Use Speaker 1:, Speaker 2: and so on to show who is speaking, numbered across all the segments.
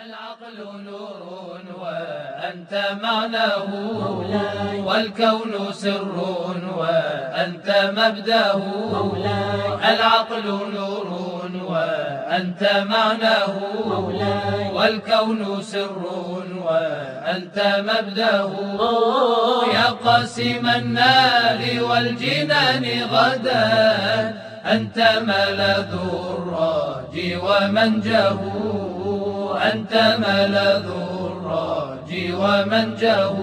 Speaker 1: العقل نور وأنت معناه، والكون سر وأنت مبداه. العقل نور وأنت معناه، والكون سر وأنت مبداه. يا قاسم النار والجنان غدا، أنت ملذ الراجي ومنجاه. أنت ملذ الراجي ومنجاه.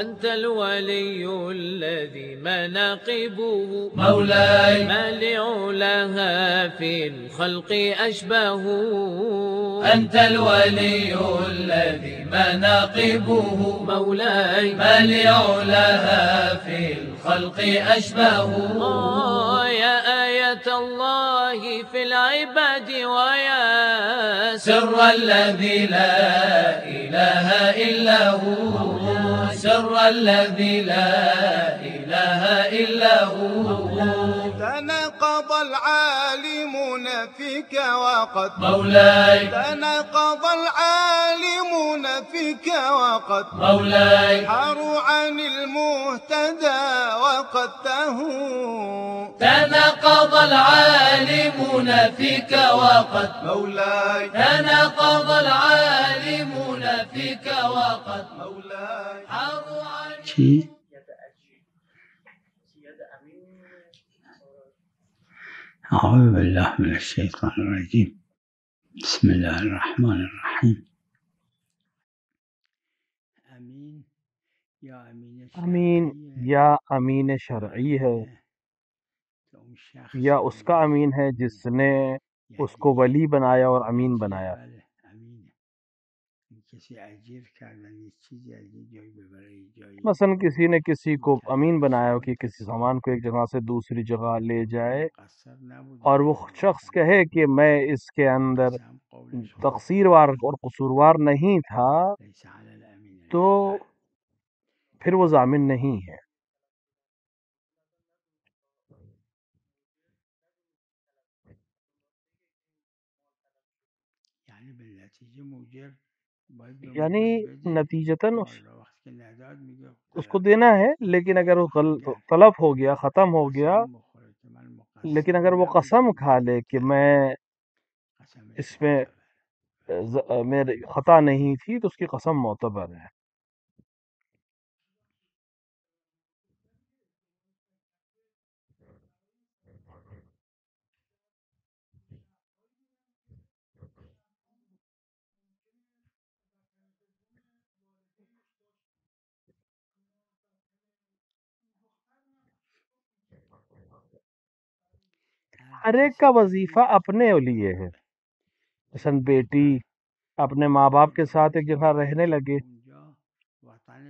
Speaker 2: أنت الولي الذي مناقبه
Speaker 1: مولاي
Speaker 2: ما لعلها في الخلق أشباه.
Speaker 1: أنت الولي الذي مناقبه
Speaker 2: مولاي
Speaker 1: ما لعلها في الخلق أشباه.
Speaker 2: يا آية الله في العباد ويا
Speaker 1: سر الذي لا إله إلا هو، سر الذي لا إله إلا هو.
Speaker 3: تناقض العالمون فيك وقد
Speaker 1: مولاي
Speaker 3: تناقض العالمون فيك وقد
Speaker 1: مولاي
Speaker 3: حاروا عن المهتدى وقد تهوا.
Speaker 1: تناقض العالمون فيك وقد
Speaker 3: مولاي
Speaker 1: تناقض العالمون فيك وقد
Speaker 3: مولاي
Speaker 1: حاروا عن
Speaker 4: أعوذ بالله من الشيطان الرجيم. بسم الله الرحمن الرحيم.
Speaker 5: امین یا امین شرعی ہے، یا اس کا امین ہے جس نے اس کو ولی بنایا اور امین بنایا. مثلا کسی نے کسی کو امین بنایا ہو کہ کسی سامان کو ایک جگہ سے دوسری جگہ لے جائے، اور وہ شخص کہے کہ میں اس کے اندر تقصیروار اور قصوروار نہیں تھا، تو پھر وہ ضامن نہیں ہے. یعنی نتیجتاً اس کو دینا ہے، لیکن اگر وہ تلف ہو گیا، ختم ہو گیا، لیکن اگر وہ قسم کھا لے کہ میں اس میں میری خطا نہیں تھی، تو اس کی قسم معتبر ہے. ہر ایک کا وظیفہ اپنے لیے ہے. مثلا بیٹی اپنے ماں باپ کے ساتھ ایک جگہ رہنے لگے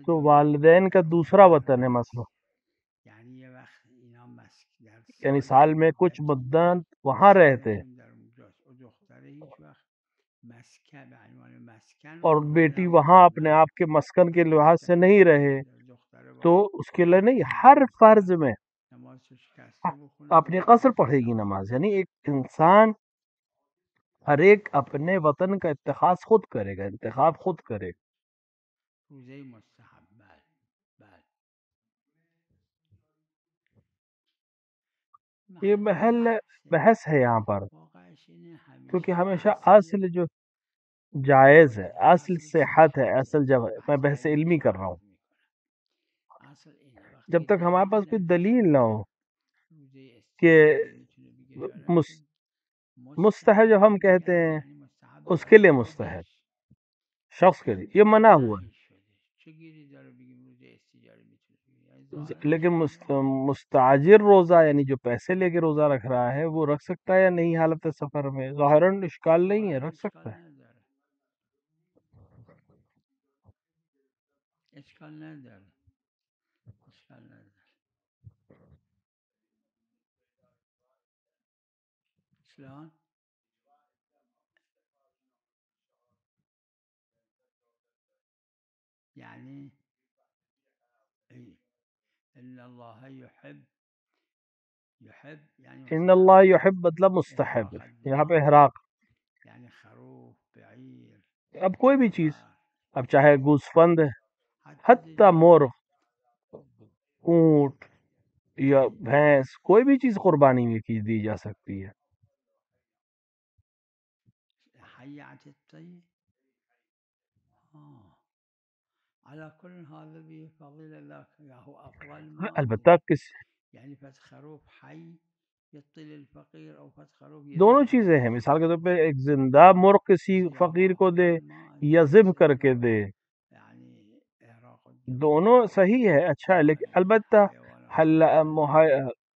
Speaker 5: تو والدین کا دوسرا وطن ہے. مثلا یعنی سال میں کچھ مدت وہاں رہتے، اور بیٹی وہاں اپنے آپ کے مسکن کے لحاظ سے نہیں رہے، تو اس کے لیے نہیں، ہر فرض میں اپنی قصر پڑھے گی نماز. یعنی ایک انسان ہر ایک اپنے وطن کا اتخاذ خود کرے گا، انتخاب خود کرے گا. یہ محل بحث ہے یہاں پر، کیونکہ ہمیشہ اصل جو جائز ہے، اصل صحت ہے، اصل جگہ، میں بحث علمی کر رہا ہوں، جب تک ہمارے پاس کوئی دلیل نہ ہو کہ مستحب جب ہم کہتے ہیں اس کے لیے مستحب شخص کے لیے یہ منع ہوا ہے، لیکن مستاجر روزہ یعنی جو پیسے لے کے روزہ رکھ رہا ہے وہ رکھ سکتا ہے یا نہیں حالت سفر میں؟ ظاہراً اشکال نہیں ہے، رکھ سکتا ہے.
Speaker 4: یعنی
Speaker 5: ان اللہ یحب مطلب مستحب، یہاں پہ احراق،
Speaker 4: یعنی خروف، بعیر،
Speaker 5: اب کوئی بھی چیز، اب چاہے گوسفند ہے، حتیٰ مرغ، اونٹ یا بھینس، کوئی بھی چیز قربانی میں کی دی جا سکتی ہے. البتہ دونوں چیزیں ہیں. مثال کے طور پہ ایک زندہ مرغ کسی فقیر کو دے یا ذبح کر کے دے، دونوں صحیح ہے، اچھا ہے. لیکن البتہ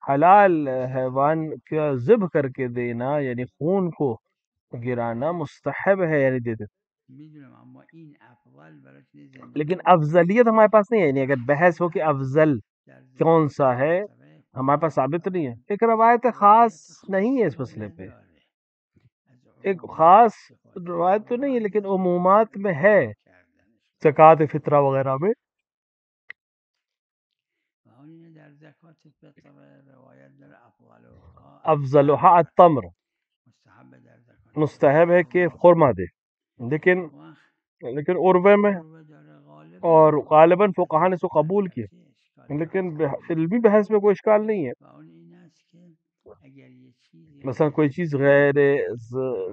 Speaker 5: حلال حیوان کا ذبح کر کے دینا، یعنی خون کو گرانا مستحب ہے، یعنی دیتے. لیکن افضلیت ہمارے پاس نہیں ہے. یعنی اگر بحث ہو کہ افضل کون سا ہے، ہمارے پاس ثابت نہیں ہے. ایک روایت خاص نہیں ہے اس مسئلے پہ، ایک خاص روایت تو نہیں ہے، لیکن عمومات میں ہے، زکوٰۃ فطرہ وغیرہ میں. افضلها التمر، مستحب ہے کہ خرما دے. لیکن عربے میں اور غالباً فقہاء نے اس کو قبول کیا، لیکن علمی بحث میں کوئی اشکال نہیں ہے. مثلا کوئی چیز غیر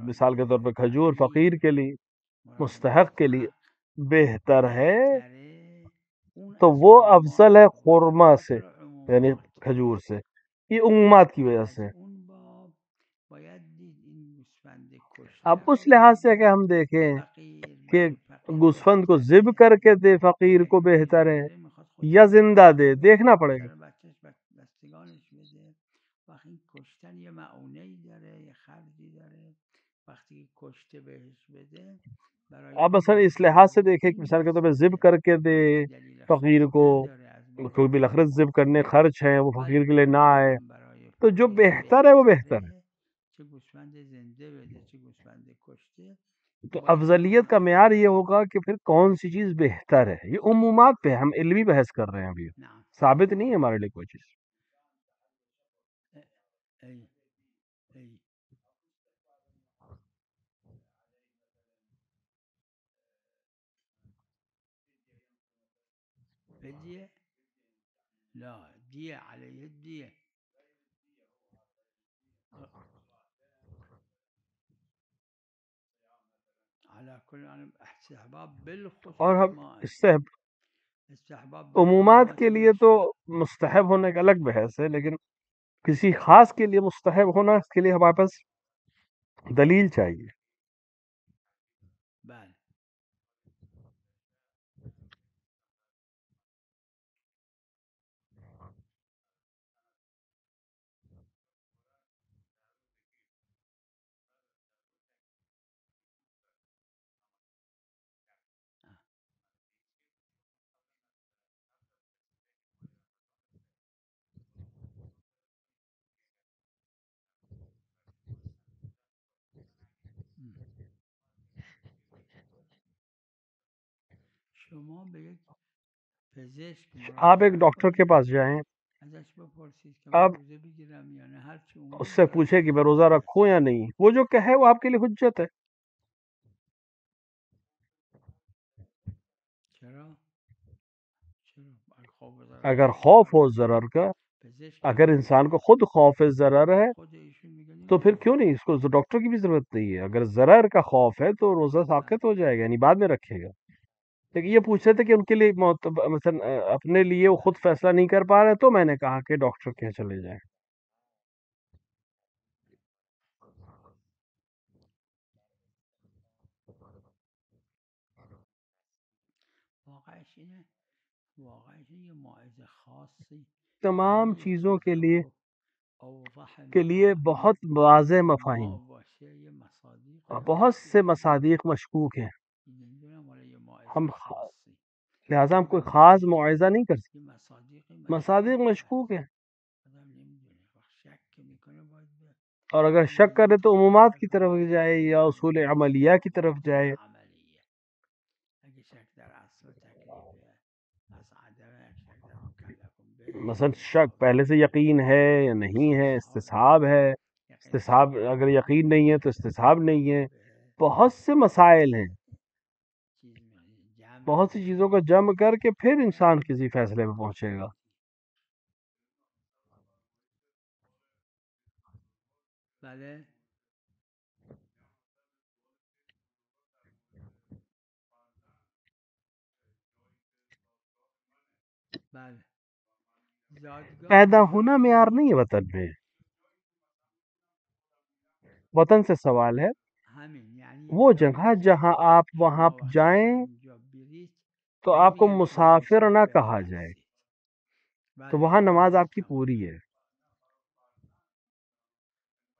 Speaker 5: مثال کے طور پہ کھجور فقیر کے لیے، مستحق کے لیے بہتر ہے، تو وہ افضل ہے خرما سے، یعنی کھجور سے. یہ عمومات کی وجہ سے. اب اس لحاظ سے کہ ہم دیکھیں کہ گوسفند کو ذبح کر کے دے فقیر کو بہتر ہے یا زندہ دے، دیکھنا پڑے گا. اب مثلا اس لحاظ سے دیکھیں کہ مثال کے طور پہ ذبح کر کے دے فقیر کو، کوئی بالآخرت ذبح کرنے خرچ ہے، وہ فقیر کے لیے نہ آئے، تو جو بہتر ہے وہ بہتر ہے. تو افضلیت کا معیار یہ ہوگا کہ پھر کون سی چیز بہتر ہے. یہ عمومات پہ ہم علمی بحث کر رہے ہیں، ابھی ثابت نہیں ہے ہمارے لیے کوئی چیز. اور ہم عمومات کے لیے تو مستحب ہونے کا الگ بحث ہے، لیکن کسی خاص کے لیے مستحب ہونا، اس کے لیے ہمارے پاس دلیل چاہیے. آپ ایک ڈاکٹر کے پاس جائیں، آپ اس سے پوچھیں کہ میں روزہ رکھوں یا نہیں، وہ جو کہے وہ آپ کے لیے حجت ہے. اگر خوف ہو ضرر کا، اگر انسان کو خود خوف ضرر ہے تو پھر کیوں نہیں، اس کو ڈاکٹر کی بھی ضرورت نہیں ہے. اگر ضرر کا خوف ہے تو روزہ ساقط ہو جائے گا، یعنی بعد میں رکھے گا. لیکن یہ پوچھ رہے تھے کہ ان کے لیے مثلا اپنے لیے وہ خود فیصلہ نہیں کر پا رہے، تو میں نے کہا کہ ڈاکٹر کے چلے جائیں. تمام چیزوں کے لیے بہت واضح مفاہیم، بہت سے مصادیق مشکوک ہیں. ہم لہذا ہم کوئی خاص معاوضہ نہیں کر سکتے، مصادیق مشکوک ہیں. اور اگر شک کرے تو عمومات کی طرف جائے یا اصول عملیہ کی طرف جائے. مثلا شک پہلے سے یقین ہے یا نہیں ہے، استصحاب ہے، استصحاب اگر یقین نہیں ہے تو استصحاب نہیں ہے. بہت سے مسائل ہیں بہت سی چیزوں کو جمع کر کے پھر انسان کسی فیصلے پہ پہنچے گا.
Speaker 4: بله بله زادگاه
Speaker 5: پیدا ہونا معیار نہیں ہے وطن میں. وطن سے سوال ہے
Speaker 4: همین یعنی
Speaker 5: وہ
Speaker 4: جایی
Speaker 5: جگہ
Speaker 4: که
Speaker 5: جہاں آپ وہاں
Speaker 4: شما وقتی
Speaker 5: جائیں
Speaker 4: اونجا برید
Speaker 5: تو آپ کو
Speaker 4: نمیگن شما
Speaker 5: مسافر نہ
Speaker 4: مسافر
Speaker 5: کہا جائے.
Speaker 4: هستید.
Speaker 5: تو
Speaker 4: بله
Speaker 5: وہاں نماز
Speaker 4: نماز
Speaker 5: آپ کی
Speaker 4: تمام
Speaker 5: پوری ہے.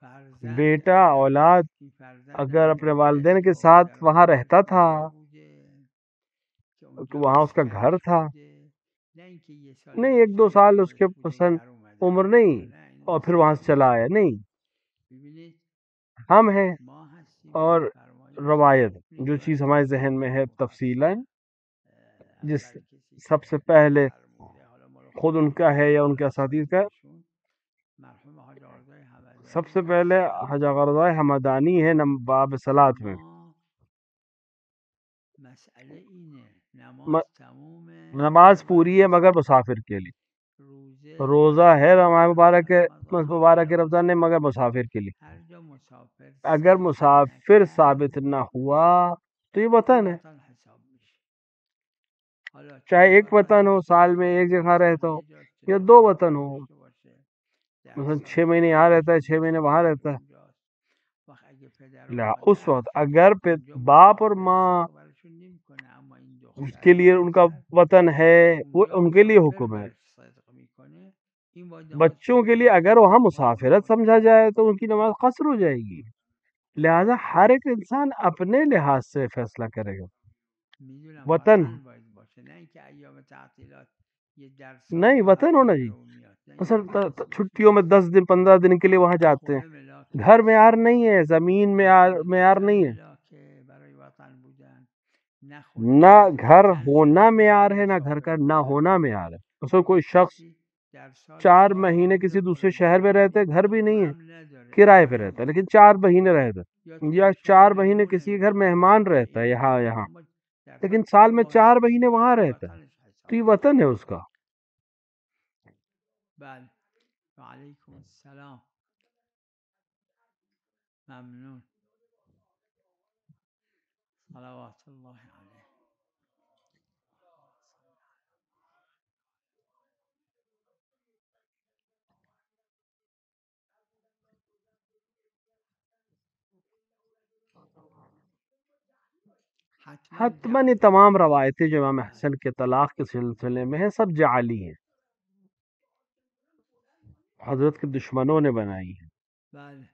Speaker 4: فرزند
Speaker 5: بیٹا
Speaker 4: اگر
Speaker 5: اولاد
Speaker 4: این فرزند
Speaker 5: اگر اپنے والدین
Speaker 4: مادرش
Speaker 5: کے
Speaker 4: و
Speaker 5: ساتھ
Speaker 4: پدر و
Speaker 5: وہاں رہتا
Speaker 4: مادرش
Speaker 5: تھا
Speaker 4: اونجا بوده که
Speaker 5: تو
Speaker 4: اونجا
Speaker 5: وہاں اس کا گھر
Speaker 4: مسکنش
Speaker 5: تھا،
Speaker 4: بوده نه اینکه یه سال
Speaker 5: نہیں
Speaker 4: دو
Speaker 5: ایک دو
Speaker 4: سال
Speaker 5: سال اس کے
Speaker 4: اونجاش بوده
Speaker 5: پسند
Speaker 4: در اومده
Speaker 5: عمر
Speaker 4: اونجا
Speaker 5: نہیں
Speaker 4: نه این
Speaker 5: اور پھر وہاں سے
Speaker 4: مسافر
Speaker 5: چلا آیا نہیں.
Speaker 4: ببینید
Speaker 5: ہم ہیں
Speaker 4: ما هستیم
Speaker 5: اور
Speaker 4: فرمایش
Speaker 5: روایت
Speaker 4: اینه
Speaker 5: جو
Speaker 4: که
Speaker 5: چیز
Speaker 4: وقتی
Speaker 5: ہمارے
Speaker 4: که
Speaker 5: ذہن میں ہے
Speaker 4: امام
Speaker 5: تفصیلا
Speaker 4: هستن
Speaker 5: جس
Speaker 4: اول کسی
Speaker 5: سب
Speaker 4: که
Speaker 5: سے پہلے
Speaker 4: فرموده حالا ما رو
Speaker 5: خود ان
Speaker 4: خاطر
Speaker 5: کا ہے یا ان
Speaker 4: نمیدن
Speaker 5: کے اساتذہ کا،
Speaker 4: اساتیدشون مرحوم حاج آرزای
Speaker 5: سب
Speaker 4: همدانی
Speaker 5: سے پہلے
Speaker 4: هستن
Speaker 5: حج غرضائے حمدانی ہے باب صلات میں.
Speaker 4: اما مسئله اینه
Speaker 5: م-
Speaker 4: نماز تمومه
Speaker 5: نماز
Speaker 4: مگر
Speaker 5: پوری ہے مگر
Speaker 4: مسافر
Speaker 5: مسافر کے لیے.
Speaker 4: روزه
Speaker 5: روزہ ہے ماہ مبارک
Speaker 4: مگر
Speaker 5: مبارک رمضان نے مگر مسافر کے لیے.
Speaker 4: هر جا مسافر
Speaker 5: اگر
Speaker 4: ثابت
Speaker 5: مسافر
Speaker 4: نکرد
Speaker 5: ثابت نہ ہوا تو یہ
Speaker 4: این
Speaker 5: وطن ہے.
Speaker 4: وطن حساب میشه حالا
Speaker 5: چاہے
Speaker 4: چند
Speaker 5: ایک
Speaker 4: تا وطن
Speaker 5: وطن ہو،
Speaker 4: داشته
Speaker 5: سال میں
Speaker 4: باشه
Speaker 5: ایک
Speaker 4: یک
Speaker 5: جگہ
Speaker 4: سال
Speaker 5: رہتا ہو
Speaker 4: یه جا
Speaker 5: یا
Speaker 4: 3
Speaker 5: دو
Speaker 4: تا
Speaker 5: وطن
Speaker 4: وطن
Speaker 5: ہو،
Speaker 4: داشته باشه در
Speaker 5: مثلا
Speaker 4: سال
Speaker 5: 6 مہینے
Speaker 4: یکی
Speaker 5: یہاں رہتا ہے،
Speaker 4: داشته
Speaker 5: 6 مہینے
Speaker 4: باشه
Speaker 5: وہاں
Speaker 4: یه
Speaker 5: رہتا ہے.
Speaker 4: اونجاست وقت اگه پدر و
Speaker 5: لا اس
Speaker 4: مادر
Speaker 5: وقت اگر
Speaker 4: اونجا
Speaker 5: باپ اور
Speaker 4: مسافر
Speaker 5: ماں
Speaker 4: حساب برشون نمیکنه اما این
Speaker 5: اس
Speaker 4: دختر
Speaker 5: کے
Speaker 4: یا
Speaker 5: لیے ان کا
Speaker 4: پسر
Speaker 5: وطن ہے، وہ
Speaker 4: اونجا
Speaker 5: ان کے لیے
Speaker 4: مسافر
Speaker 5: حکم ہے.
Speaker 4: برش صدق میکنه این باید نمازش
Speaker 5: بچوں کے لیے
Speaker 4: بخونه
Speaker 5: اگر وہاں
Speaker 4: باز
Speaker 5: مسافرت
Speaker 4: نماز
Speaker 5: سمجھا
Speaker 4: بخونه
Speaker 5: جائے تو ان کی نماز قصر ہو جائے گی. لہذا ہر ایک انسان اپنے لحاظ سے فیصلہ کرے گا.
Speaker 4: میدونم
Speaker 5: وطن
Speaker 4: وطن باید باشه نه اینکه ایام تعطیلات یه در سال
Speaker 5: نہیں،
Speaker 4: دو
Speaker 5: وطن
Speaker 4: هفته
Speaker 5: ہونا
Speaker 4: بره
Speaker 5: چاہیے.
Speaker 4: و میاد نه
Speaker 5: مثلا
Speaker 4: اینجوری نیست
Speaker 5: چھٹیوں میں 10 دن 15 دن کے لیے وہاں جاتے ہیں.
Speaker 4: خونه ملاک
Speaker 5: گھر
Speaker 4: نیست
Speaker 5: معیار نہیں ہے، زمین معیار معیار
Speaker 4: زندگیشم
Speaker 5: نہیں ہے.
Speaker 4: ملاکه برای وطن بودن نه خونه
Speaker 5: نہ
Speaker 4: داری
Speaker 5: گھر
Speaker 4: چند
Speaker 5: ہونا
Speaker 4: سال
Speaker 5: معیار
Speaker 4: برای
Speaker 5: ہے، نہ گھر کا
Speaker 4: مسافر
Speaker 5: نہ
Speaker 4: بودن
Speaker 5: ہونا معیار ہے. مثلا کوئی
Speaker 4: یک
Speaker 5: شخص
Speaker 4: کسی در سال
Speaker 5: 4 مہینے کسی
Speaker 4: روز
Speaker 5: دوسرے
Speaker 4: خدا
Speaker 5: شہر میں
Speaker 4: مسافر
Speaker 5: رہتے، گھر
Speaker 4: میکنه
Speaker 5: بھی
Speaker 4: خونه
Speaker 5: نہیں ہے،
Speaker 4: هم نداره
Speaker 5: کرائے پہ
Speaker 4: برای
Speaker 5: رہتا ہے،
Speaker 4: ما
Speaker 5: لیکن 4 مہینے رہتا
Speaker 4: یا
Speaker 5: ہے، یا
Speaker 4: خودشون
Speaker 5: چار
Speaker 4: میره
Speaker 5: مہینے
Speaker 4: میمونه
Speaker 5: کسی کے گھر
Speaker 4: میاد
Speaker 5: مہمان
Speaker 4: میره
Speaker 5: رہتا ہے
Speaker 4: این
Speaker 5: یہاں
Speaker 4: اونه
Speaker 5: یہاں،
Speaker 4: اما در
Speaker 5: لیکن
Speaker 4: سال
Speaker 5: سال
Speaker 4: یه
Speaker 5: میں
Speaker 4: بار
Speaker 5: 4 مہینے
Speaker 4: میاد
Speaker 5: وہاں
Speaker 4: این
Speaker 5: رہتا ہے.
Speaker 4: وطنش
Speaker 5: تو
Speaker 4: حساب
Speaker 5: یہ
Speaker 4: میشه
Speaker 5: وطن ہے اس کا.
Speaker 4: بله وعلیکم السلام ممنون صلوات الله علیه
Speaker 5: حتماً یہ تمام روایتیں جو امام حسن کے طلاق کے سلسلے میں ہیں سب جعلی ہیں، حضرت کے دشمنوں نے بنائی ہیں.
Speaker 4: بله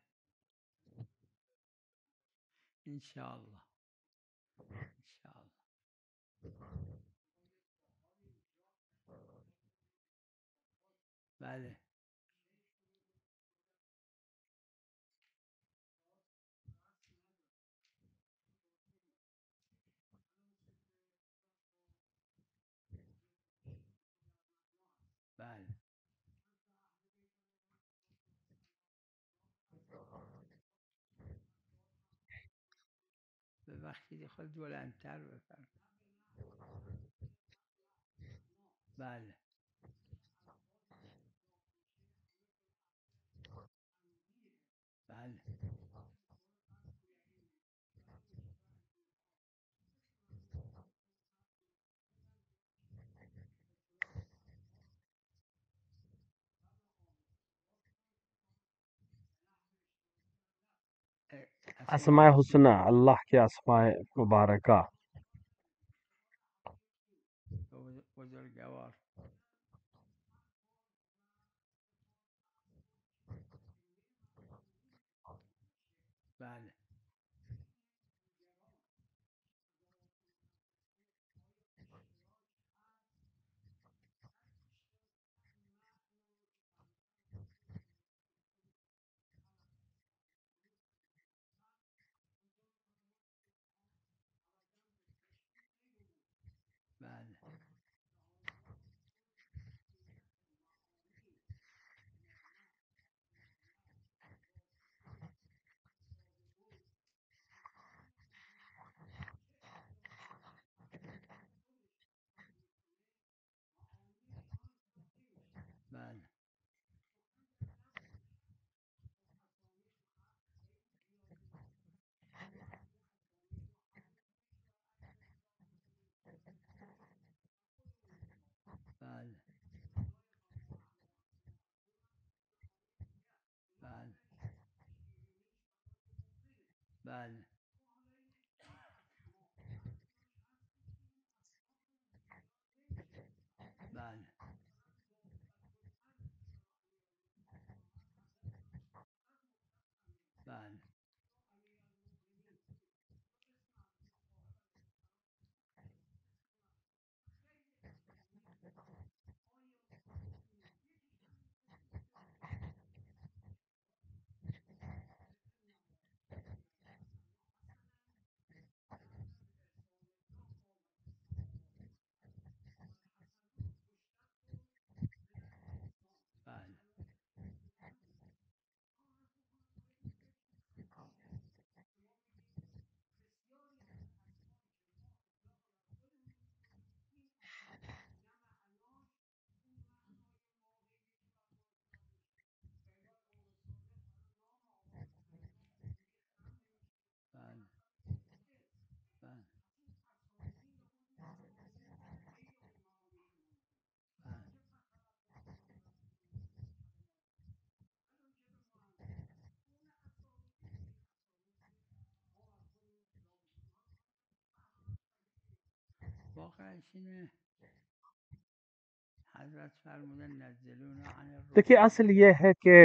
Speaker 4: انشاءالله انشاءالله بله بله به وقتی خود بلندتر بفرم بله بله
Speaker 5: اسماء حسنہ اللہ کے اسماء مبارکہ.
Speaker 4: بزرگوار بله بله بله بله بله بله بله بله بله واقعش اینه حضرت فرمودن نزلونا عن
Speaker 5: دیکھیے اصل یہ ہے کہ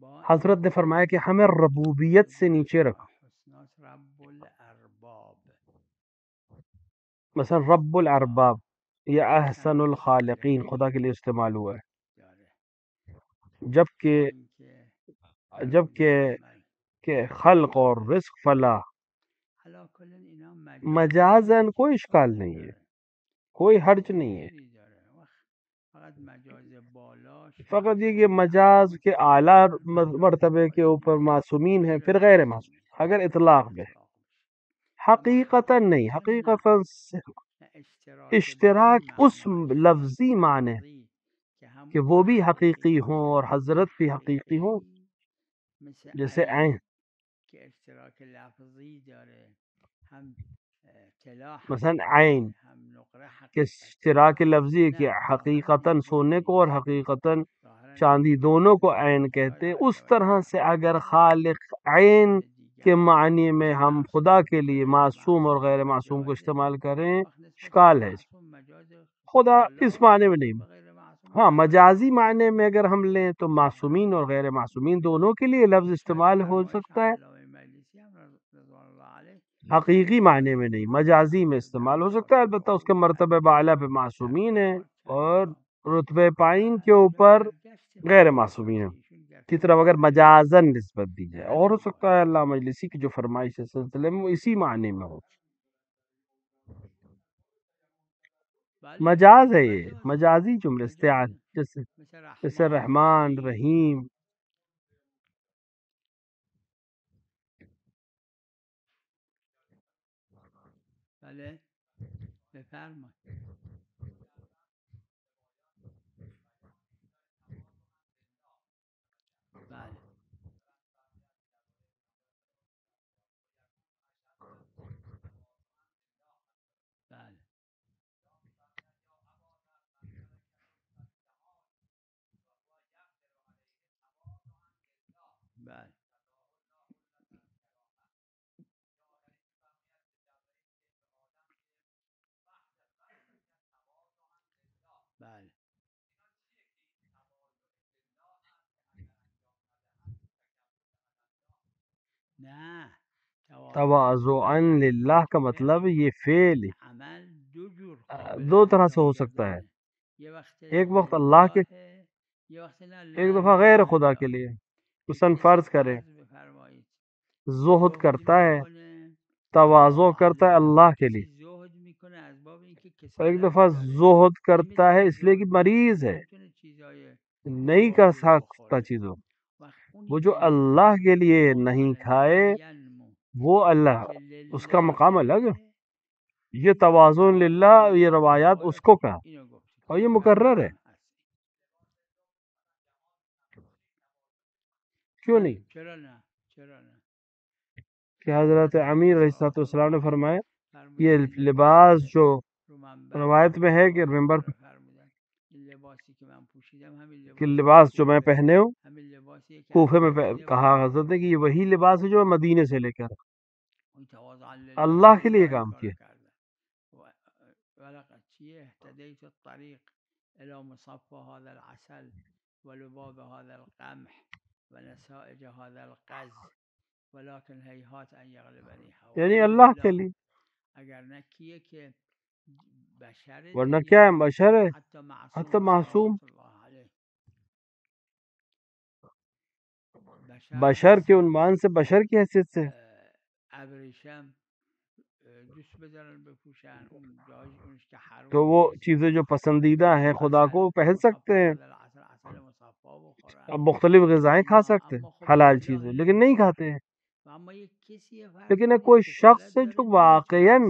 Speaker 4: با
Speaker 5: حضرت نے فرمایا کہ ہمیں ربوبیت سے نیچے رکھو.
Speaker 4: حسنات رب الارباب
Speaker 5: مثلا رب الارباب یا احسن الخالقین خدا کے لیے استعمال ہوا ہے،
Speaker 4: داره
Speaker 5: جبکہ
Speaker 4: اینکه
Speaker 5: جبکہ کہ خلق اور رزق فلا
Speaker 4: حالا کلا اینا
Speaker 5: مجازن کوئی اشکال نہیں ہے، کوئی حرج نہیں ہے.
Speaker 4: فقط مجاز بالاش
Speaker 5: فقط یہ کہ مجاز کے اعلیٰ مرتبے کے اوپر معصومین ہیں، پھر غیر معصوم اگر اطلاق میں حقیقتاً نہیں، حقیقتاً اشتراک اس لفظی معنی کہ وہ بھی حقیقی ہوں اور حضرت بھی حقیقی ہوں، جیسے عین
Speaker 4: کہ اشتراک لفظی داره هم اطلاع
Speaker 5: مثلا عین
Speaker 4: هم نقره
Speaker 5: کہ
Speaker 4: حقیقت
Speaker 5: اشتراک لفظی کہ حقیقتاً سونے کو اور حقیقتاً چاندی دونوں کو عین کہتے ہیں. اس طرح سے اگر خالق عین کے معنی میں ہم خدا کے لیے معصوم اور غیر معصوم کو استعمال کریں اشکال ہے. خدا اس معنی میں نہیں، ہاں مجازی معنی میں اگر ہم لیں تو معصومین اور غیر معصومین دونوں کے لیے لفظ استعمال ہو سکتا ہے، حقیقی معنی میں نہیں، مجازی میں استعمال ہو سکتا ہے. البتہ اس کے مرتبہ بالا پہ معصومین ہیں اور رتبہ پائن کے اوپر غیر معصومین ہیں کی طرف اگر مجازن نسبت دی جائے. اور ہو سکتا ہے اللہ مجلسی کی جو فرمائش ہے سلسلے میں وہ اسی معنی میں ہو. مجاز ہے، یہ مجازی جملے استعار جیسے رحمان رحیم.
Speaker 4: بله بفرمایید بله بله بله بله نه
Speaker 5: تواضعا للہ کا مطلب یہ فعل
Speaker 4: عمل دو جور
Speaker 5: دو طرح سے ہو سکتا ہے.
Speaker 4: یه وقت
Speaker 5: ایک وقت اللہ کے،
Speaker 4: یه وقت نه
Speaker 5: ایک دفعہ غیر خدا کے لیے. مثلا فرض کریں
Speaker 4: بفرمایید
Speaker 5: زہد کرتا ہے، تواضع کرتا ہے اللہ کے لیے،
Speaker 4: زهد میکنه از باب اینکه
Speaker 5: اور ایک
Speaker 4: کسالت
Speaker 5: دفعہ
Speaker 4: داره
Speaker 5: زہد کرتا ہے اس لیے کہ مریض ہے،
Speaker 4: میتونه چیزای
Speaker 5: نہیں کر سکتا چیزوں. وہ جو اللہ کے لیے نہیں کھائے وہ اللہ، اس کا مقام الگ ہے. یہ تواضع للہ، یہ روایات اس کو کہا اور یہ مقرر ہے. کیوں نہیں
Speaker 4: چرا نه چرا نه
Speaker 5: کہ حضرت امیر علیہ السلام نے فرمایا یہ لباس جو روایت میں ہے کہ ممبر
Speaker 4: این لباسی که من پوشیدم همین
Speaker 5: کہ لباس جو میں پہنے ہوں
Speaker 4: همین لباسیه که
Speaker 5: کوفے میں کہا حضرت نے کہ یہ وہی لباس ہے جو میں مدینے سے لے کر اللہ کے لیے کام کیا. یعنی اللہ کے لیے، ورنہ کیا ہے، بشر ہے، حتی معصوم بشر کے عنوان سے، بشر کی حیثیت سے. تو وہ چیزیں جو پسندیدہ ہیں خدا کو پہن سکتے ہیں. اب مختلف غذائیں کھا سکتے ہیں، حلال چیزیں، لیکن نہیں کھاتے ہیں. لیکن کوئی شخص ہے جو واقعاً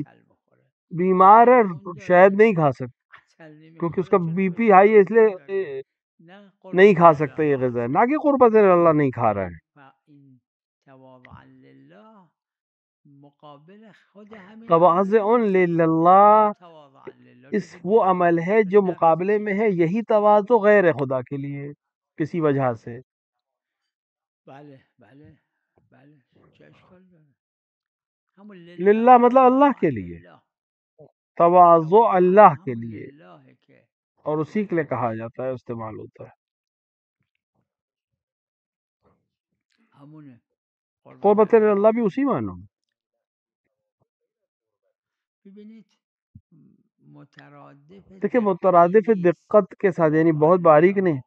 Speaker 5: بیمار ہے، شاید نہیں کھا سکتا کیونکہ اس کا بی پی ہائی ہے، اس لیے نہیں کھا سکتا یہ غذا. نہ کہ قربت اللہ نہیں کھا رہا ہے. تواضع للہ اس وہ عمل ہے جو مقابلے میں ہے، یہی تواضع غیر خدا کے لیے کسی وجہ سے. للہ مطلب اللہ کے لیے، تواضع اللہ کے لیے، اور اسی کے لیے کہا جاتا ہے، استعمال ہوتا ہے. قربت اللہ بھی اسی معنی میں. دیکھیں مترادف دقت کے ساتھ، یعنی بہت باریک نہیں.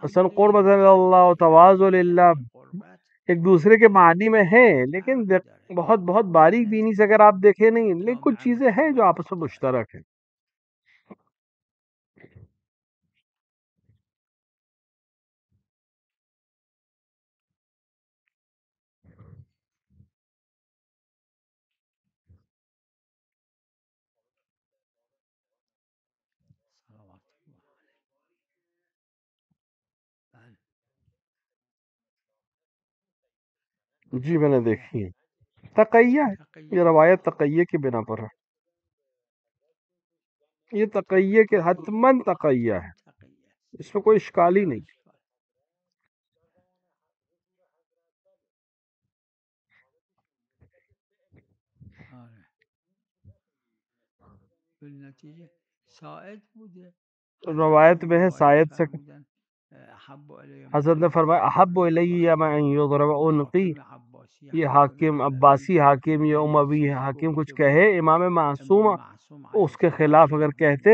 Speaker 5: مثلا قربت اللہ و تواضع للہ ایک دوسرے کے معنی میں ہیں، لیکن بہت بہت باریک بینی سے اگر آپ دیکھیں نہیں، لیکن کچھ چیزیں ہیں جو آپس میں مشترک ہیں. جی میں نے دیکھی ہے. تقیہ ہے، یہ روایت تقیہ کی بنا پر ہے. یہ تقیہ کے حتماً تقیہ ہے، اس میں کوئی اشکال ہی نہیں. روایت میں ہے سائد سے حضرت نے فرمایا احب الی ما ان یضرب عنقی. یہ حاکم عباسی حاکم یا اموی حاکم کچھ کہے امام معصوم اس کے خلاف اگر کہتے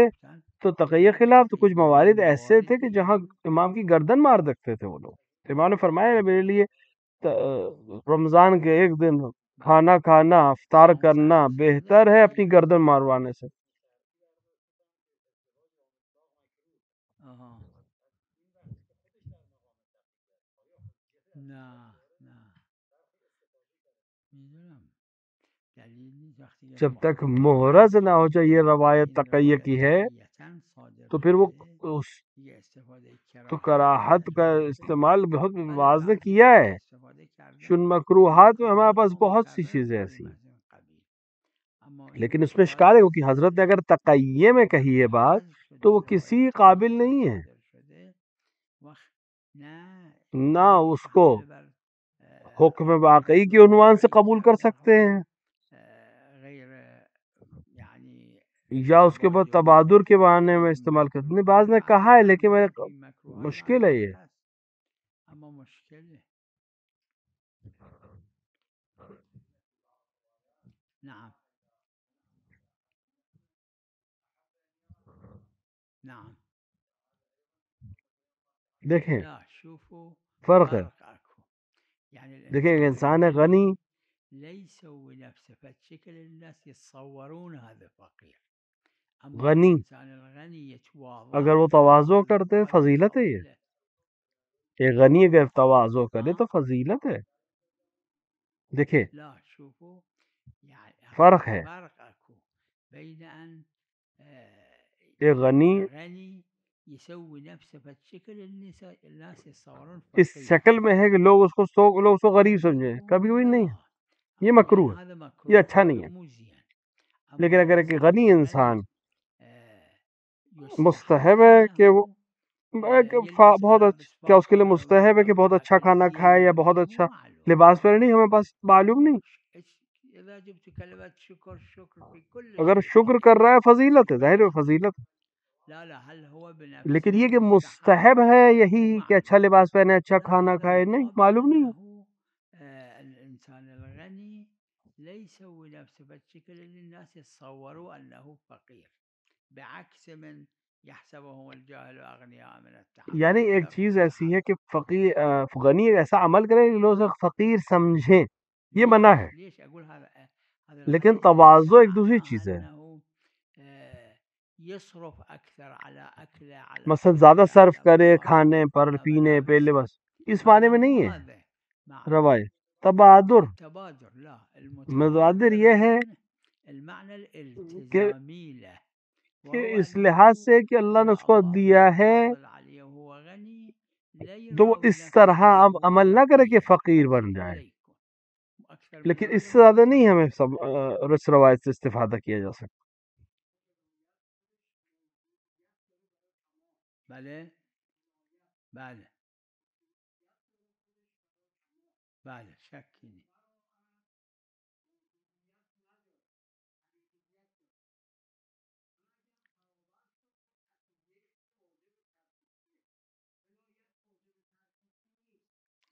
Speaker 5: تو تقیہ خلاف. تو کچھ موارد ایسے تھے کہ جہاں امام کی گردن مار دیتے تھے وہ لوگ. امام نے فرمایا میرے لیے رمضان کے ایک دن کھانا کھانا، افطار کرنا بہتر ہے اپنی گردن ماروانے سے. جب تک محرز نہ ہو جائے یہ روایت تقیہ کی ہے تو پھر وہ تو کراہت کا استعمال بہت واضح کیا ہے. شن مکروہات میں ہمارے پاس بہت سی چیزیں ایسی ہیں، لیکن اس میں اشکال ہے کہ حضرت نے اگر تقیہ میں کہی ہے بات تو وہ کسی قابل نہیں ہے، نہ اس کو حکم واقعی کے عنوان سے قبول کر سکتے ہیں، یا اس کے بعد تبادر کے معنی میں استعمال کرتے ہیں. بعض نے کہا ہے لیکن مشکل ہے یہ. دیکھیں فرق ہے. دیکھیں ایک انسان ہے غنی، غنی اگر وہ تواضع کرتے فضیلت ہے. یہ غنی اگر تواضع کرے تو فضیلت ہے. دیکھیں فرق ہے. یہ غنی اس شکل میں ہے کہ لوگ اس کو غریب سمجھیں، کبھی کوئی نہیں. یہ مکروہ ہے، یہ اچھا نہیں ہے. لیکن اگر ایک غنی انسان مستحب ہے کہ وہ بہت اچھا کیا اس کے لیے مستحب ہے کہ بہت اچھا کھانا کھائے یا بہت اچھا لباس پہنے؟ نہیں، ہمیں پاس معلوم نہیں. اگر شکر کر رہا ہے فضیلت ہے، ظاہر ہے فضیلت ہے. لیکن یہ کہ مستحب ہے یہی کہ اچھا لباس پہنے، اچھا کھانا کھائے، نہیں معلوم نہیں.
Speaker 6: الإنسان الغني لا يسوي نفسه بشكل اللي الناس يتصوروا أنه فقير بعكس من يحسبهم الجاهل أغنياء من التعفف.
Speaker 5: یعنی ایک چیز ایسی ہے کہ فقیر غنی ایسا عمل کرے کہ لوگ فقیر سمجھیں، یہ منع ہے.
Speaker 6: ليش أقول هذا
Speaker 5: لیکن تواضع ایک دوسری چیز ہے.
Speaker 6: يصرف أكثر على أكله على
Speaker 5: مثلا زیادہ صرف کرے کھانے پر، پینے پہ، لباس، اس معنی میں نہیں ہے روایت. تبادر،
Speaker 6: لا
Speaker 5: متبادر یہ ہے
Speaker 6: المعنى
Speaker 5: کہ
Speaker 6: الالتزامي له
Speaker 5: اس لحاظ سے کہ اللہ نے اس کو دیا ہے تو وہ اس طرح عمل نہ کرے کہ فقیر بن جائے. لیکن اس سے زیادہ نہیں ہمیں رس روایت سے استفادہ کیا جا سکتا.
Speaker 6: بله بله بله شکی نیست.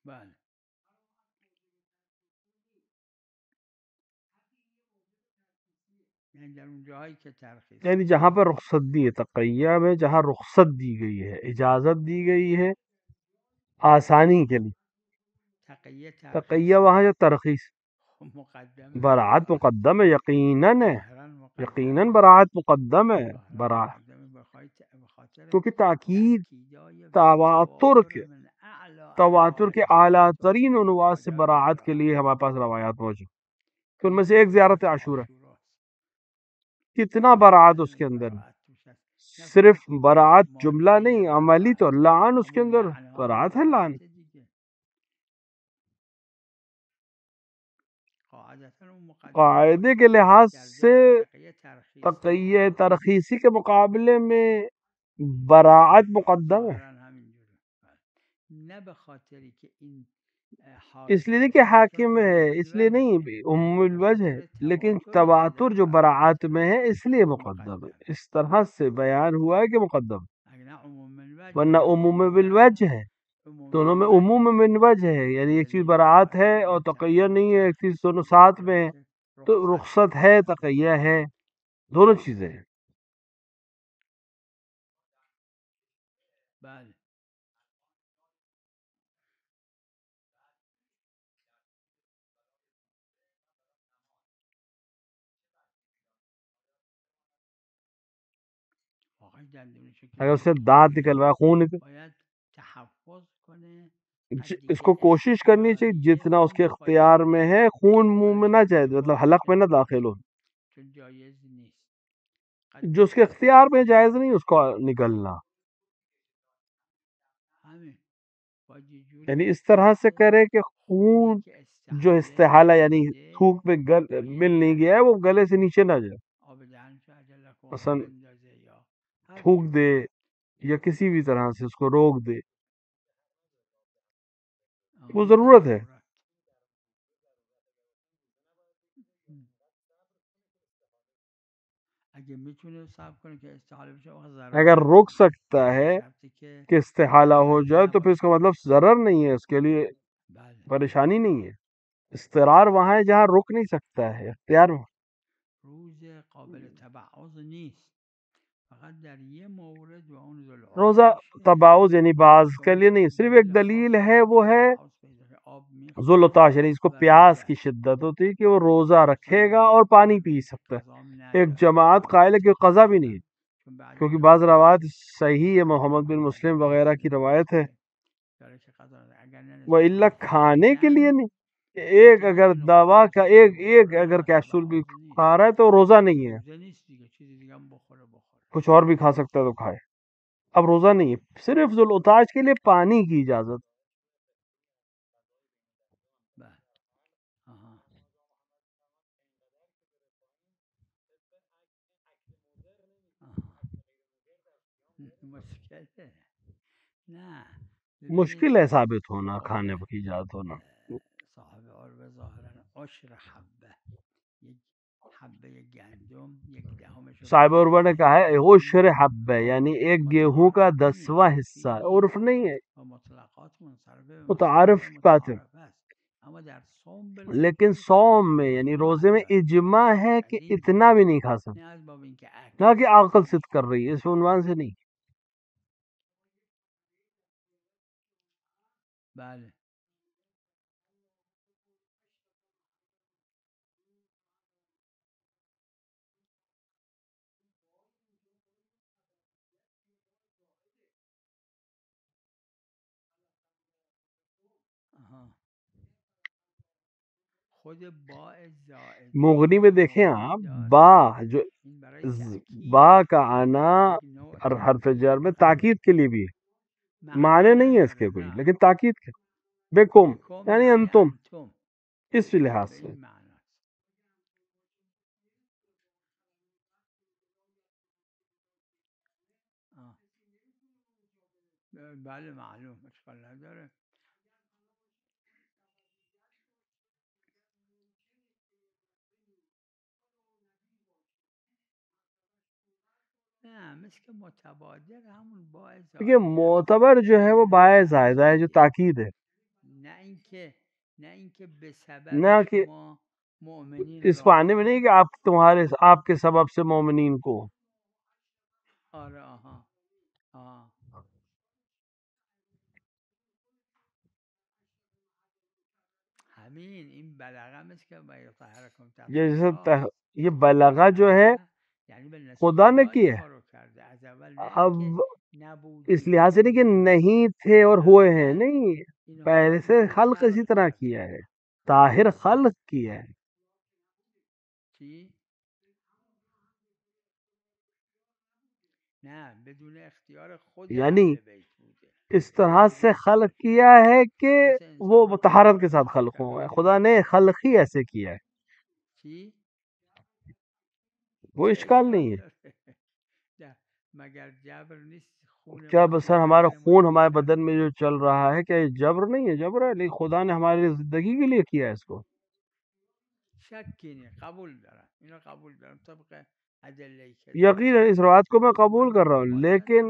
Speaker 6: بله یعنی در اون جاهایی که ترخیص،
Speaker 5: یعنی جہاں پر رخصت دی ہے، تقیہ میں جہاں رخصت دی گئی ہے، اجازت دی گئی ہے آسانی کے لیے، تقیہ وہاں جو ترخیص براعت مقدم ہے، یقیناً ہے، یقیناً براعت مقدم ہے. براعت کیونکہ تاکید تواتر کے اعلیٰ ترین عنوان سے براعت کے لیے ہمارے پاس روایات موجود، تو ان میں سے ایک زیارت عاشورہ. کتنا براعت اس کے اندر، صرف براعت جملہ نہیں، عملی تو لعن اس کے اندر، براعت ہے لعن. قاعدے کے لحاظ سے تقیہ ترخیصی کے مقابلے میں براعت مقدم ہے. اس لیے نہیں کہ حاکم ہے، اس لیے نہیں ام الوجہ ہے، لیکن تواتر جو براعت میں ہے اس لیے مقدم ہے. اس طرح سے بیان ہوا ہے کہ مقدم، ورنہ عموم بالوجہ ہے. دونوں میں عموم من وجہ ہے، یعنی ایک چیز براعت ہے اور تقیہ نہیں ہے، ایک چیز دونوں ساتھ میں ہے تو رخصت ہے، تقیہ ہے، دونوں چیزیں ہیں. اگر اس سے دانت نکلوائے، خون اس کو کوشش کرنی چاہیے جتنا اس کے اختیار میں ہے خون منہ میں نہ جائے، مطلب حلق میں نہ داخل ہو. جو اس کے اختیار میں جائز نہیں اس کو نکلنا، یعنی اس طرح سے کرے کہ خون جو استحالہ یعنی تھوک پہ مل نہیں گیا ہے وہ گلے سے نیچے نہ جائے. مثلا تھوک دے یا کسی بھی طرح سے اس کو روک دے، وہ ضرورت ہے. اگر روک سکتا ہے کہ استحالہ ہو جائے تو پھر اس کا مطلب ضرر نہیں ہے، اس کے لیے پریشانی نہیں ہے. اضطرار وہاں ہے جہاں رک نہیں سکتا ہے، اختیار میں. روزہ تباعض یعنی بعض کے لیے نہیں، صرف ایک دلیل ہے، وہ ہے ذوالعطاش، یعنی اس کو پیاس کی شدت ہوتی ہے کہ وہ روزہ رکھے گا اور پانی پی سکتا ہے. ایک جماعت قائل ہے کہ قضا بھی نہیں ہے، کیونکہ بعض روایت صحیح ہے، محمد بن مسلم وغیرہ کی روایت ہے. وہ اللہ کھانے کے لیے نہیں، ایک اگر دوا کا ایک اگر کیپسول بھی کھا رہا ہے تو روزہ نہیں ہے، کچھ اور بھی کھا سکتا ہے تو کھائے. اب روزہ نہیں ہے، صرف ذوالعطاش کے لیے پانی کی اجازت.
Speaker 6: نه
Speaker 5: مشکل ہے ثابت ہونا کھانے کی ایجاد ہونا.
Speaker 6: صاحب عربه ظاهرا عشر حبه یک حبه گندم یک دهمش
Speaker 5: صاحب عروہ نے کہا ہے عشر حبہ یعنی ایک گیہوں کا 10واں حصہ. عرف نہیں ہے،
Speaker 6: مطلقات منصرفه
Speaker 5: متعارف کی بات ہے.
Speaker 6: متعارف است اما در صوم
Speaker 5: لیکن صوم میں یعنی روزے میں اجماع ہے کہ اتنا بھی نہیں کھا سکتے،
Speaker 6: نه از باب اینکه
Speaker 5: نہ کہ عقل ست کر رہی ہے، اس عنوان سے نہیں.
Speaker 6: بله خود با زائد
Speaker 5: مغنی میں دیکھیں آپ با جو با کا آنا حرف جر میں تاکید کے لیے بھی ہے، معنی نہیں ہے اس کے کوئی، لیکن تاکید کے بکم یعنی انتم اس لحاظ سے.
Speaker 6: بله معلوم اشکال نداره. نه مثل متبادر همون باعث
Speaker 5: دیکھیے معتبر جو ہے وہ باعث زائدہ ہے جو تاکید ہے،
Speaker 6: نه اینکه به سبب
Speaker 5: نہ کہ
Speaker 6: شما مؤمنین
Speaker 5: اس معنی میں نہیں کہ آپ کے سبب سے مومنین کو.
Speaker 6: آره آها همین این بلغه مثل که باید طهرکم
Speaker 5: جیسے یہ بلغہ جو ہے خدا نے کی ہے. اب اس لحاظ سے نہیں کہ نہیں تھے اور ہوئے ہیں، نہیں، پہلے سے خلق اسی طرح کیا ہے، طاہر خلق کیا ہے. یعنی اس طرح سے خلق کیا ہے کہ وہ طہارت کے ساتھ خلق ہوا ہے. خدا نے خلق ہی ایسے کیا ہے، وہ اشکال نہیں ہے.
Speaker 6: مگر جبر نیست
Speaker 5: کیا بسر ہمارا خون ہمارے بدن میں جو چل رہا ہے کیا یہ جبر نہیں ہے؟ جبر ہے، لیکن خدا نے ہماری زندگی کے لیے کیا ہے اس کو.
Speaker 6: شکی نہیں، قبول دارم اینو قبول دارم طبق ادله که
Speaker 5: یقینا اس روایت کو میں قبول کر رہا ہوں، لیکن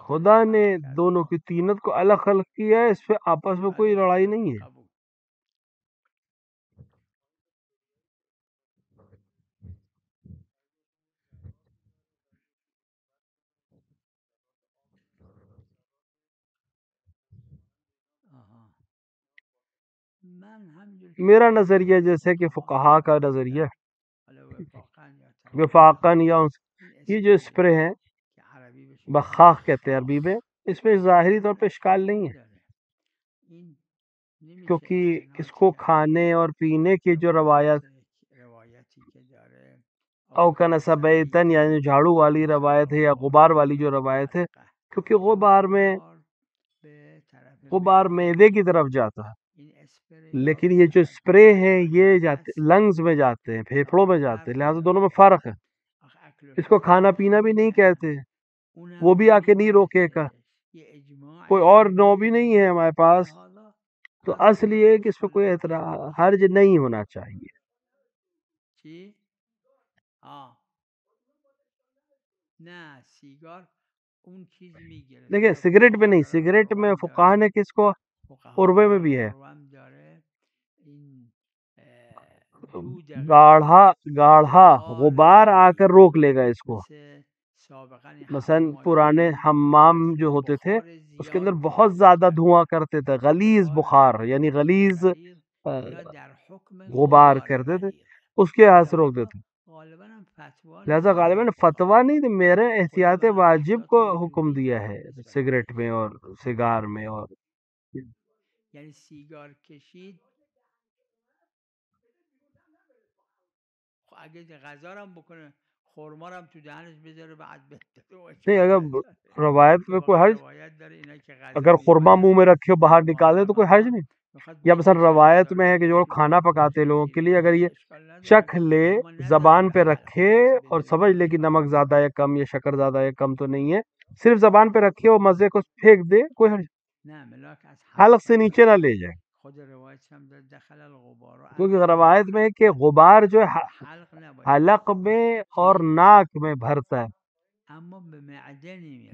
Speaker 5: خدا نے دونوں کی تینت کو الگ خلق کیا ہے، اس پہ آپس میں کوئی لڑائی نہیں ہے. میرا نظریہ جیسے کہ فقہا کا نظریہ وفاقاً یا یہ جو اسپرے ہیں بخاخ کہتے ہیں عربی میں، اس میں ظاہری طور پہ اشکال نہیں ہے، کیونکہ اس کو کھانے اور پینے کی جو روایت اوکن سبیتن یعنی جھاڑو والی روایت ہے یا غبار والی جو روایت ہے، کیونکہ غبار معدے کی طرف جاتا ہے، لیکن یہ جو اسپرے ہیں یہ جاتے لنگز میں جاتے ہیں، پھیپھڑوں میں جاتے ہیں، لہٰذا دونوں میں فرق ہے. اس کو کھانا پینا بھی نہیں کہتے، وہ بھی آ کے نہیں روکے گا، کوئی اور نو بھی نہیں ہے ہمارے پاس، تو اصل یہ ہے کہ اس پہ کوئی اعتراض حرج نہیں ہونا چاہیے. دیکھیں سگریٹ میں نہیں، سگریٹ میں فقہا نے کس کو عروے میں بھی ہے گاڑھا غبار آ کر روک لے گا اس کو. مثلا پرانے حمام جو ہوتے تھے اس کے اندر بہت زیادہ دھواں کرتے تھے، غلیظ بخار یعنی غلیظ غبار کرتے تھے، اس کے ہاتھ سے روک دیتے. لہذا غالباً فتویٰ نہیں تو میرے احتیاط واجب کو حکم دیا ہے سگریٹ میں اور سگار میں. اور
Speaker 6: یعنی سیگار کشید اگه غذا رو بکنه
Speaker 5: نہیں، اگر روایت میں کوئی حرج، اگر خورما منہ میں رکھے ہو باہر نکال دے تو کوئی حرج نہیں. یا مثلا روایت میں ہے کہ جو کھانا پکاتے لوگوں کے لیے اگر یہ چکھ لے، زبان پہ رکھے اور سمجھ لے کہ نمک زیادہ یا کم یا شکر زیادہ یا کم تو نہیں ہے، صرف زبان پہ رکھے اور مزے کو پھینک دے، کوئی حرج نہیں. حلق سے نیچے نہ لے جائے، کیونکہ روایت میں ہے کہ غبار جو ہے حلق میں اور ناک میں بھرتا ہے.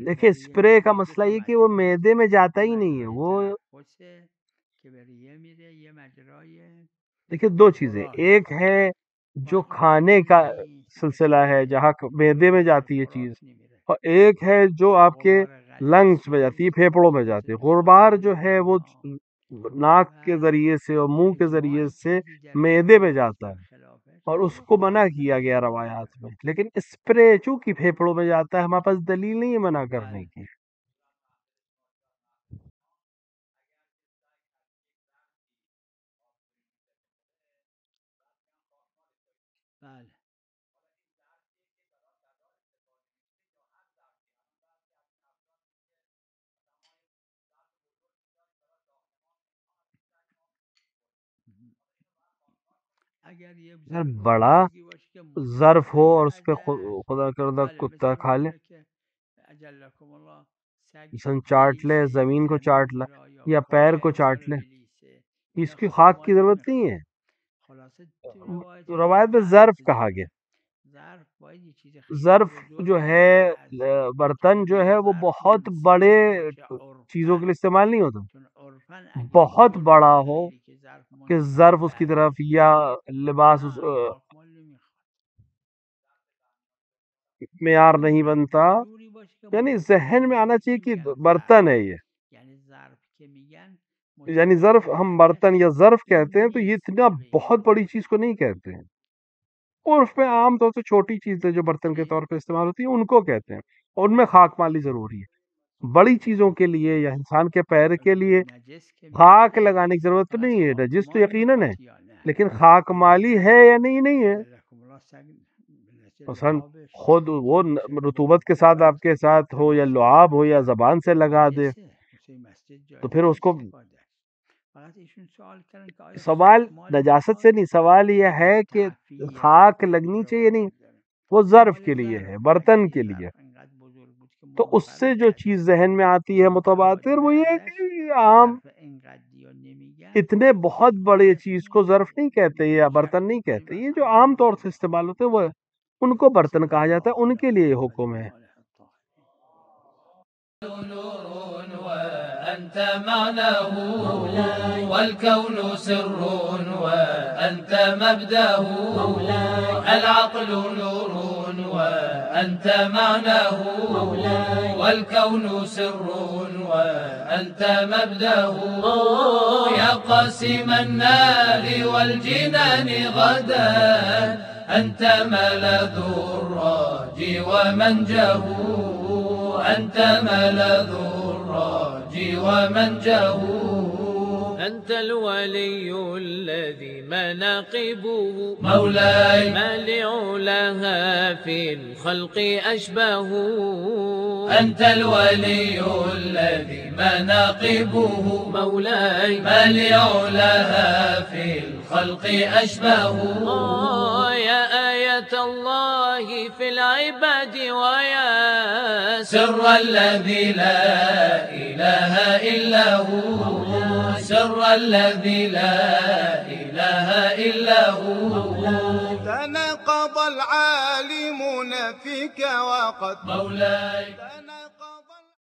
Speaker 5: دیکھیں اسپرے کا مسئلہ یہ کہ وہ معدے میں جاتا ہی نہیں ہے. وہ دیکھیں دو چیزیں، ایک ہے جو کھانے کا سلسلہ ہے جہاں معدے میں جاتی ہے چیز، اور ایک ہے جو آپ کے لنگس میں جاتی ہے، پھیپھڑوں میں جاتی ہے. غبار جو ہے وہ ناک کے ذریعے سے اور منہ کے ذریعے سے معدے میں جاتا ہے اور اس کو منع کیا گیا روایات میں. لیکن اسپرے چونکہ پھیپھڑوں میں جاتا ہے، ہمارے پاس دلیل نہیں ہے منع کرنے کی. اگر بڑا ظرف ہو اور اس پہ خدا کردہ کتا کھا لے، مثلا چاٹ لے، زمین کو چاٹ لے یا پیر کو چاٹ لے، اس کی خاک کی ضرورت نہیں ہے. روایت میں ظرف کہا گیا. ظرف جو ہے برتن جو ہے وہ بہت بڑے چیزوں کے لیے استعمال نہیں ہوتا. بہت بڑا ہو کہ ظرف اس کی طرف یا لباس معیار نہیں بنتا. یعنی ذہن میں آنا چاہیے کہ برتن ہے یہ، یعنی ظرف ہم برتن یا ظرف کہتے ہیں تو یہ اتنا بہت بڑی چیز کو نہیں کہتے ہیں. عرف میں عام طور سے چھوٹی چیزیں جو برتن کے طور پہ استعمال ہوتی ہیں ان کو کہتے ہیں، اور ان میں خاک مالی ضروری ہے. بڑی چیزوں کے لیے یا انسان کے پیر کے لیے خاک لگانے کی ضرورت تو نہیں ہے. نجس تو یقیناً ہے، لیکن خاک مالی ہے یا نہیں ہے. مثلا خود وہ رطوبت کے ساتھ آپ کے ساتھ ہو یا لعاب ہو یا زبان سے لگا دے تو پھر اس کو سوال نجاست سے نہیں، سوال یہ ہے کہ خاک لگنی چاہیے نہیں. وہ ظرف کے لیے ہے، برتن کے لیے. تو اس سے جو چیز ذہن میں آتی ہے متبادر وہ یہ ہے کہ عام اتنے بہت بڑے چیز کو ظرف نہیں کہتے یا برتن نہیں کہتے. یہ جو عام طور سے استعمال ہوتے ہیں وہ ان کو برتن کہا جاتا ہے، ان کے لیے یہ حکم ہے.
Speaker 1: وأنت معناه والكون سر وأنت مبداه العقل نور وأنت معناه والكون سر وأنت مبداه يا قاسم النار والجنان غدا أنت ملذ الراجي ومنجه أنت ملذ الراجي ومنجه
Speaker 2: أنت الولي الذي مناقبه
Speaker 1: مولاي
Speaker 2: ما لعلها في الخلق أشبه.
Speaker 1: أنت الولي الذي مناقبه
Speaker 2: مولاي
Speaker 1: ما لعلها في الخلق أشبه.
Speaker 2: يا آية الله في العباد ويا
Speaker 1: سر الذي لا إله إلا هو سر الذي لا إله إلا هو.
Speaker 3: تناقض العالمون فيك وقد
Speaker 1: مولاي